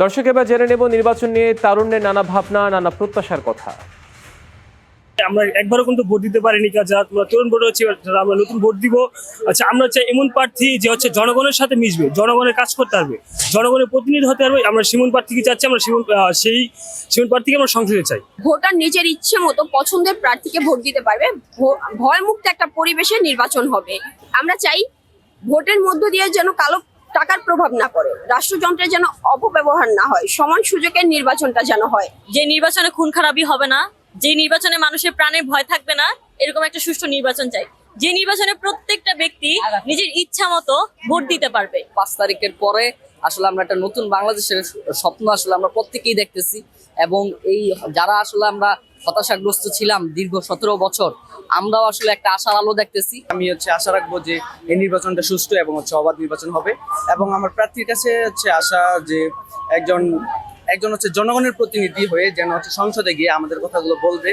দর্শক, এবার জেনে নেব নির্বাচন নিয়ে তারুণ্যের নানা ভাবনা, নানা প্রত্যাশার কথা। আমরা একবারও কিন্তু ভোট দিতে পারিনি, যারা তোমরা তরুণ ভোট হচ্ছে, যারা আমরা নতুন ভোট দিব। আচ্ছা, আমরা চাই এমন প্রার্থী যে হচ্ছে জনগণের সাথে মিশবে, জনগণের কাজ করতে পারবে, জনগণের প্রতিনিধি হতে পারবে। আমরা সিমন প্রার্থীকে চাচ্ছি, আমরা সেই সিমন প্রার্থীকে আমরা সংসদে চাই। ভোটার নিজের ইচ্ছে মতো পছন্দের প্রার্থীকে ভোট দিতে পারবে, ভয়মুক্ত একটা পরিবেশে নির্বাচন হবে। আমরা চাই ভোটের মধ্য দিয়ে যেন কালো টাকার প্রভাব না পড়ে, রাষ্ট্রযন্ত্রের যেন অপব্যবহার না হয়, সমান সুযোগের নির্বাচনটা যেন হয়। যে নির্বাচনে খুন খারাপি হবে না, যে নির্বাচনে মানুষের প্রাণে ভয় থাকবে না, এরকম একটা সুষ্ঠু নির্বাচন চাই। যে নির্বাচনে প্রত্যেকটা ব্যক্তি নিজের ইচ্ছা মতো ভোট দিতে পারবে। 5 তারিখের পরে আসলে আমরা একটা নতুন বাংলাদেশের স্বপ্ন আসলে আমরা প্রত্যেকেই দেখতেছি। এবং এই যারা আসলে আমরা হতাশাগ্রস্ত ছিলাম দীর্ঘ 17 বছর, আমরাও আসলে একটা আশার আলো দেখতেছি। আমি আশা রাখবো যে এই নির্বাচনটা সুষ্ঠু এবং অবাধ নির্বাচন হবে। এবং আমার প্রার্থীর কাছে আশা যে একজন জনগণের প্রতিনিধি হয়ে যেন সংসদে গিয়ে আমাদের কথাগুলো বলবে।